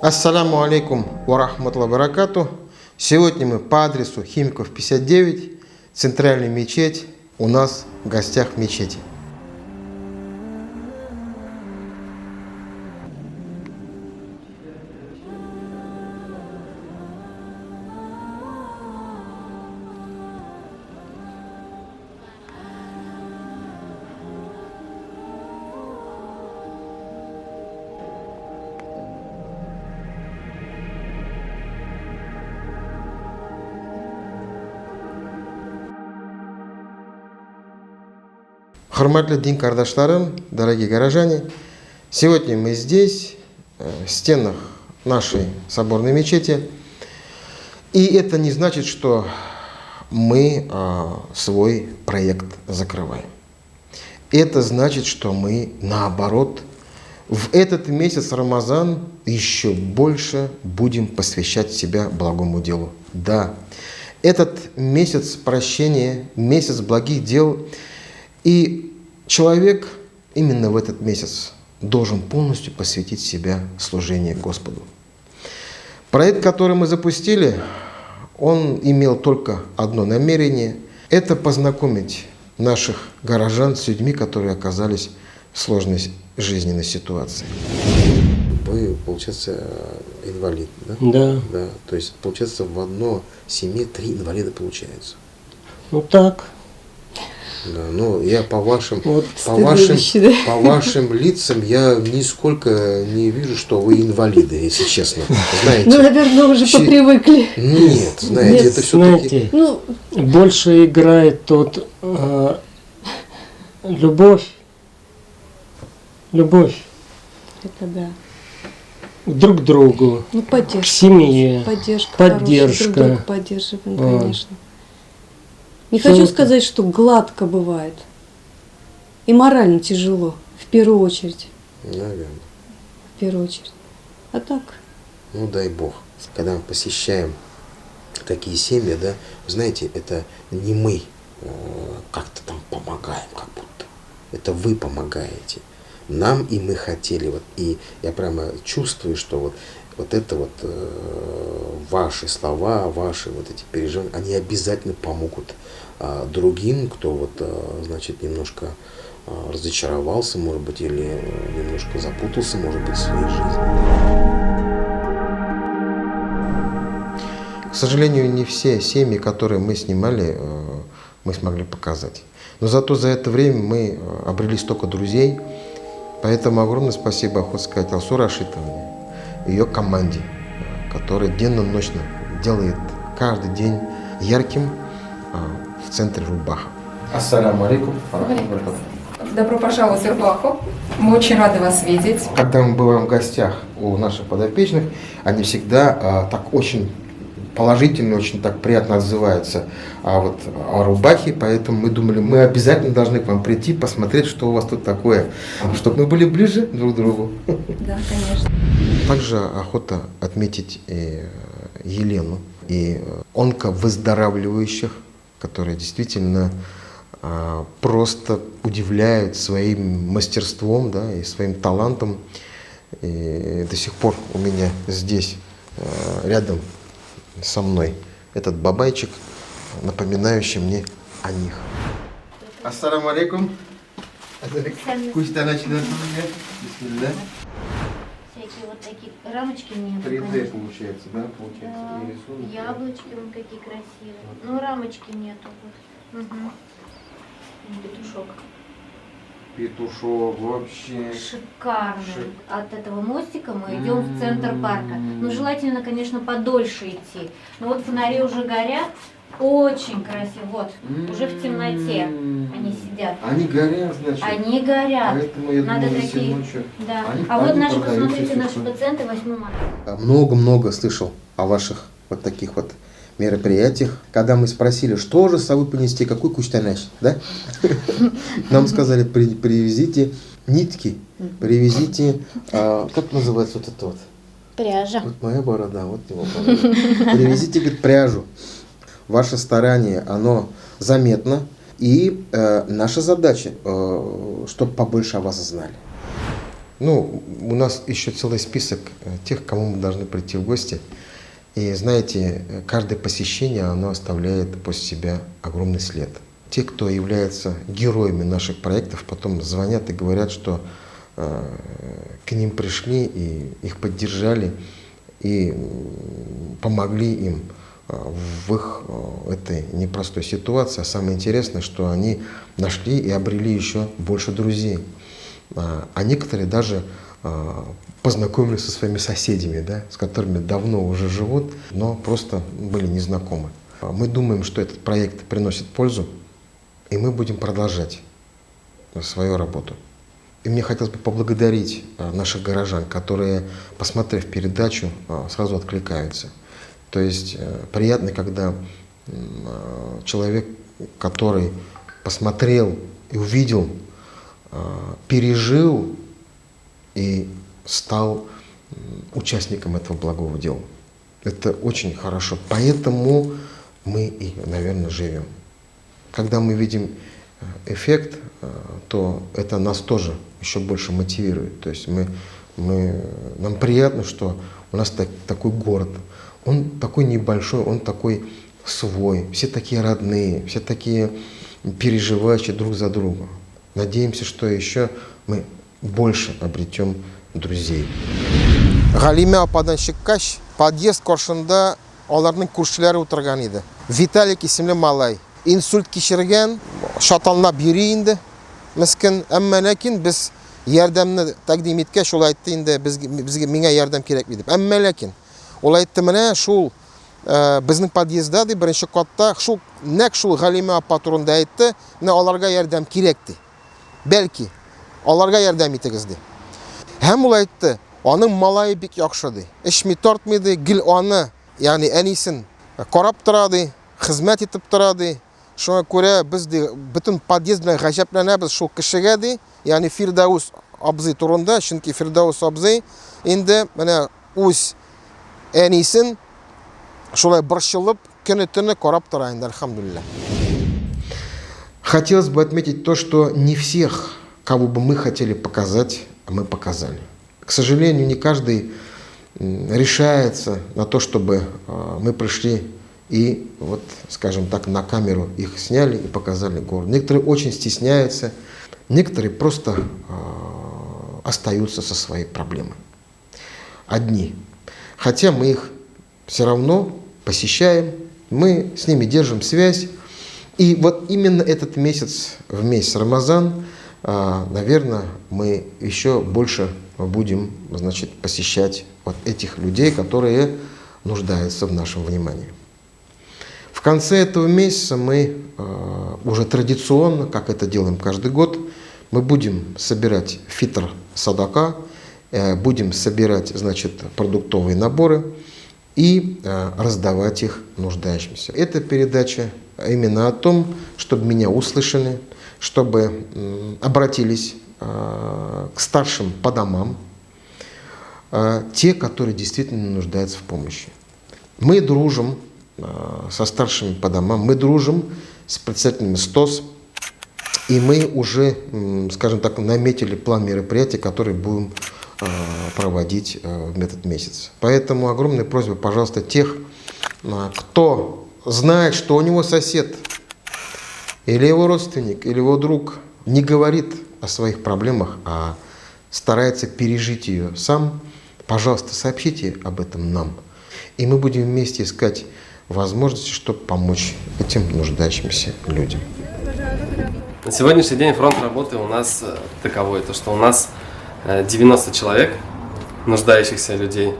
Ассаламу алейкум ва рахматуллахи ва баракату. Сегодня мы по адресу Химиков 59, центральная мечеть. У нас в гостях в мечети. Хурматлы дин кардашларым, дорогие горожане, сегодня мы здесь, в стенах нашей соборной мечети, и это не значит, что мы свой проект закрываем. Это значит, что мы, наоборот, в этот месяц Рамазан еще больше будем посвящать себя благому делу. Да, этот месяц прощения, месяц благих дел. И человек именно в этот месяц должен полностью посвятить себя служению Господу. Проект, который мы запустили, он имел только одно намерение – это познакомить наших горожан с людьми, которые оказались в сложной жизненной ситуации. Вы, получается, инвалид, да? Да. Да. То есть, получается, в одной семье 3 инвалида получается. Ну так. Да, ну, я по вашим лицам я нисколько не вижу, что вы инвалиды, если честно. Знаете, ну, наверное, уже попривыкли. Нет, знаете, Нет, это все-таки... Ну, больше играет тут любовь. Любовь это да. друг к другу, Ну, поддержка. к семье, Поддержка. поддержка. Друг друга поддерживаем, Вот. конечно. Не Всё хочу это- сказать, что гладко бывает. И морально тяжело, в первую очередь. Наверное. В первую очередь. А так, Ну, дай Бог. Когда мы посещаем такие семьи, да, вы знаете, это не мы как-то там помогаем, как будто. Это вы помогаете нам, и мы хотели. Вот, и я прямо чувствую, что вот это вот ваши слова, ваши вот эти переживания, они обязательно помогут другим, кто вот, значит, немножко разочаровался, может быть, или немножко запутался, может быть, в своей жизни. К сожалению, не все семьи, которые мы снимали, мы смогли показать. Но зато за это время мы обрели столько друзей. Поэтому огромное спасибо, охотно сказать, Алсу Рашитовне, ее команде, которая денно-ночно делает каждый день ярким в центре Рубаха. Ассаламу алейкум. Добро пожаловать в Рубаху. Мы очень рады вас видеть. Когда мы бываем в гостях у наших подопечных, они всегда так очень положительно, очень так приятно отзываются о Рубахе, поэтому мы думали, мы обязательно должны к вам прийти, посмотреть, что у вас тут такое, чтобы мы были ближе друг к другу. Да, конечно. Также охота отметить Елену и онковыздоравливающих, которые действительно просто удивляют своим мастерством, да, и своим талантом. И до сих пор у меня здесь рядом со мной этот бабайчик, напоминающий мне о них. Ассаламу алейкум. Куштаначлар. Бисмилля. Всякие вот такие рамочки мне. 3D получается, да? Получается. И рисунок. Яблочки вон какие красивые. Ну, рамочки нету. Вот. Угу. Петушок. Петушок вообще. Шикарно. От этого мостика мы идем в центр парка. Ну, желательно, конечно, подольше идти. Но вот фонари уже горят. Очень красиво. Вот, уже в темноте они сидят. Они горят, значит? Они горят. Поэтому я Надо думаю, если такие. ночью... Да. Они Вот наши, продаются, посмотрите, если наши что. пациенты 8 марта. Много-много слышал о ваших вот таких вот мероприятиях. Когда мы спросили, что же с собой принести, какой куштанач, да? Нам сказали, привезите нитки, привезите, как называется вот это вот? Пряжа. Вот моя борода, вот его борода. Привезите, говорит, пряжу. Ваше старание, оно заметно. И наша задача, чтобы побольше о вас знали. Ну, у нас еще целый список тех, к кому мы должны прийти в гости. И знаете, каждое посещение, оно оставляет после себя огромный след. Те, кто являются героями наших проектов, потом звонят и говорят, что к ним пришли и их поддержали, и помогли им в их этой непростой ситуации. А самое интересное, что они нашли и обрели еще больше друзей. А некоторые даже познакомились со своими соседями, да, с которыми давно уже живут, но просто были незнакомы. Мы думаем, что этот проект приносит пользу, и мы будем продолжать свою работу. И мне хотелось бы поблагодарить наших горожан, которые, посмотрев передачу, сразу откликаются. То есть приятно, когда человек, который посмотрел и увидел, пережил и стал участником этого благого дела. Это очень хорошо. Поэтому мы и, наверное, живем. Когда мы видим эффект, то это нас тоже еще больше мотивирует. То есть нам приятно, что у нас такой город. Он такой небольшой, он такой свой. Все такие родные, все такие переживающие друг за друга. Надеемся, что еще мы больше обретем друзей. Галиме ападан шыққаш, подъезд қоршында олардың көршілері отырған еді. Виталик исемлі малай. Инсульт кешірген, шаталына бері енді. Міскін, әмма ләкин біз ярдәмні тәқдим еткәш, ол айтты енді меңа ярдәм керек деп. Әмма ләкин ол айтты менә шул безнең подъездда ди, беренче катта нәкъ шул Галиме апа турында айтты, менә аларга ярдәм кирәк ди. Бәлки аларга ярдәм итегез ди. Һәм ул айтты, аның малае бик яхшы ди. Эшми тартмый ди, гел аны, ягъни әнисен карап тора ди, хезмәт итеп тора ди. Шуңа күрә без ди бөтен подъезд белән гаҗәпләнәбез шул кешегә ди, ягъни Фирдаус абзый турында, чөнки Фирдаус абзый инде менә үз әнисен шулай борчылып көне-төне карап тора инде, альхамдулилlah. Хотелось бы отметить то, что не всех, кого бы мы хотели показать, мы показали. К сожалению, не каждый решается на то, чтобы мы пришли и, вот, скажем так, на камеру их сняли и показали город. Некоторые очень стесняются, некоторые просто остаются со своей проблемой. Одни. Хотя мы их все равно посещаем, мы с ними держим связь. И вот именно этот месяц, в месяц Рамазан, наверное, мы еще больше будем, значит, посещать вот этих людей, которые нуждаются в нашем внимании. В конце этого месяца мы уже традиционно, как это делаем каждый год, мы будем собирать фитр садака, будем собирать, значит, продуктовые наборы и раздавать их нуждающимся. Эта передача именно о том, чтобы меня услышали, чтобы обратились к старшим по домам, те, которые действительно нуждаются в помощи. Мы дружим со старшими по домам, мы дружим с председателями СТОС, и мы уже, скажем так, наметили план мероприятий, которые будем проводить в этот месяц. Поэтому огромная просьба, пожалуйста, тех, кто знает, что у него сосед, или его родственник, или его друг не говорит о своих проблемах, а старается пережить ее сам, пожалуйста, сообщите об этом нам. И мы будем вместе искать возможности, чтобы помочь этим нуждающимся людям. На сегодняшний день фронт работы у нас таковой, то что у нас 90 человек, нуждающихся людей.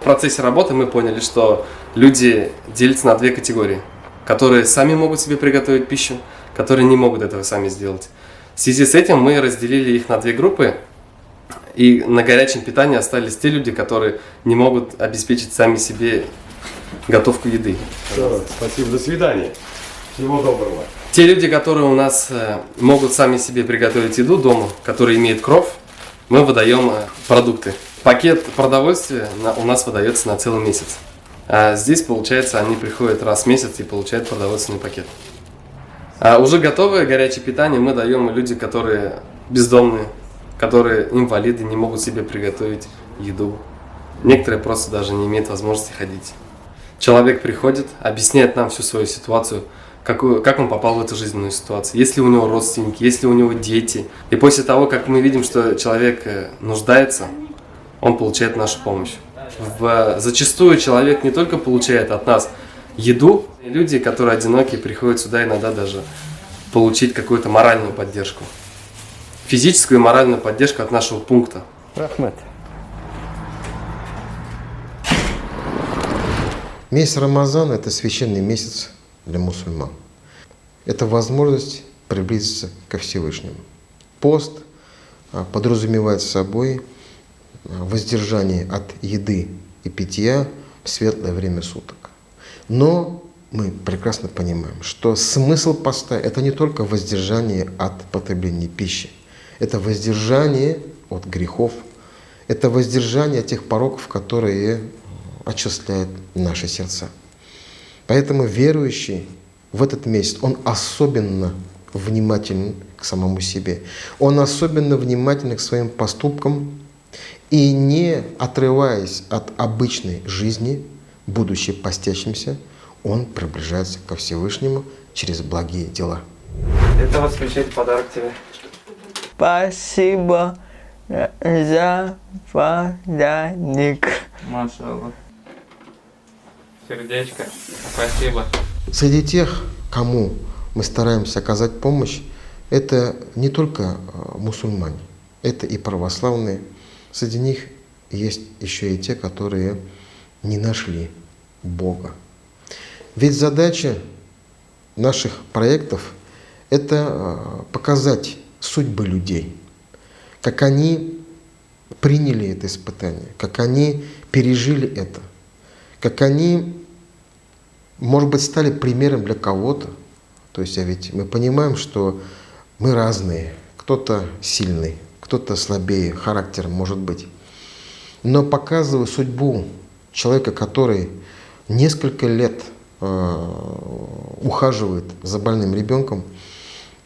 В процессе работы мы поняли, что люди делятся на две категории, которые сами могут себе приготовить пищу, которые не могут этого сами сделать. В связи с этим мы разделили их на две группы, и на горячем питании остались те люди, которые не могут обеспечить сами себе готовку еды. Спасибо, до свидания. Всего доброго. Те люди, которые у нас могут сами себе приготовить еду дома, которые имеют кровь, мы выдаем продукты. Пакет продовольствия у нас выдается на целый месяц. А здесь, получается, они приходят раз в месяц и получают продовольственный пакет. А уже готовое горячее питание мы даем людям, которые бездомные, которые инвалиды, не могут себе приготовить еду. Некоторые просто даже не имеют возможности ходить. Человек приходит, объясняет нам всю свою ситуацию, как он попал в эту жизненную ситуацию, есть ли у него родственники, есть ли у него дети. И после того, как мы видим, что человек нуждается, он получает нашу помощь. Зачастую человек не только получает от нас еду, люди, которые одиноки, приходят сюда иногда даже получить какую-то моральную поддержку. Физическую и моральную поддержку от нашего пункта. Рахмет. Месяц Рамазан – это священный месяц для мусульман. Это возможность приблизиться ко Всевышнему. Пост подразумевает собой воздержание от еды и питья в светлое время суток. Но мы прекрасно понимаем, что смысл поста – это не только воздержание от потребления пищи, это воздержание от грехов, это воздержание от тех пороков, которые очищают наши сердца. Поэтому верующий в этот месяц, он особенно внимателен к самому себе, он особенно внимателен к своим поступкам, и не отрываясь от обычной жизни, будучи постящимся, он приближается ко Всевышнему через благие дела. Это вас встречает подарок тебе. Спасибо за подарок. Машаллах. Сердечко. Спасибо. Среди тех, кому мы стараемся оказать помощь, это не только мусульмане, это и православные. Среди них есть еще и те, которые не нашли Бога. Ведь задача наших проектов – это показать судьбы людей, как они приняли это испытание, как они пережили это, как они, может быть, стали примером для кого-то. То есть, ведь мы понимаем, что мы разные, кто-то сильный, кто-то слабее, характер может быть. Но показывая судьбу человека, который несколько лет ухаживает за больным ребенком,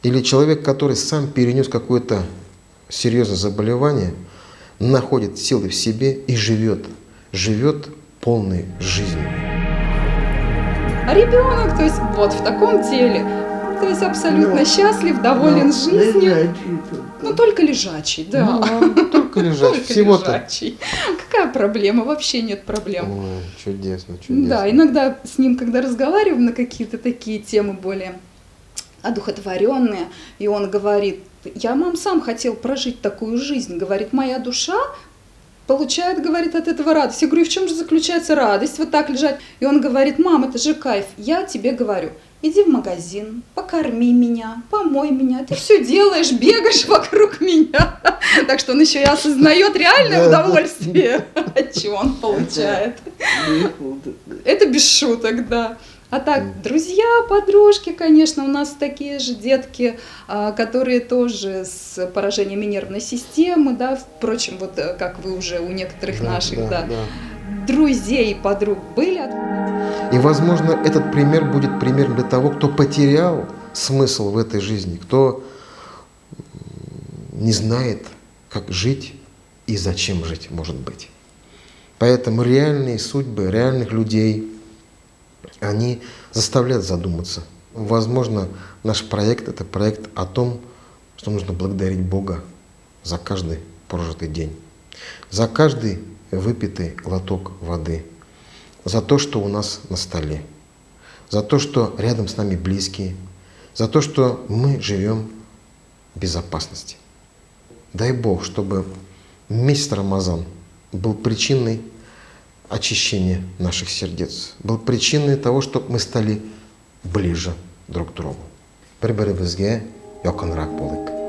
или человек, который сам перенес какое-то серьезное заболевание, находит силы в себе и живет полной жизнью. А ребенок, то есть вот в таком теле, то есть абсолютно счастлив, доволен жизнью. Ну, только лежачий, да. Только лежачий. Всего-то. Лежачий. Какая проблема? Вообще нет проблем. Ой, чудесно, чудесно. Да, иногда с ним, когда разговариваем на какие-то такие темы более одухотворенные, и он говорит: я, мам, сам хотел прожить такую жизнь. Говорит, моя душа получает, говорит, от этого радость. Я говорю, в чем же заключается радость? Вот так лежать. И он говорит: мам, это же кайф. Я тебе говорю, иди в магазин, покорми меня, помой меня. Ты все делаешь, бегаешь вокруг меня. Так что он еще и осознает реальное удовольствие, от чего он получает. Это без шуток, да. А так, друзья, подружки, конечно, у нас такие же детки, которые тоже с поражениями нервной системы, да, впрочем, вот как вы уже у некоторых наших, да, друзей и подруг были. И, возможно, этот пример будет примером для того, кто потерял смысл в этой жизни, кто не знает, как жить и зачем жить, может быть. Поэтому реальные судьбы реальных людей, они заставляют задуматься. Возможно, наш проект – это проект о том, что нужно благодарить Бога за каждый прожитый день, за каждый выпитый глоток воды, за то, что у нас на столе, за то, что рядом с нами близкие, за то, что мы живем в безопасности. Дай Бог, чтобы месяц Рамазан был причиной очищения наших сердец, был причиной того, чтобы мы стали ближе друг к другу. Бір-бірімізге жақынырақ болайық.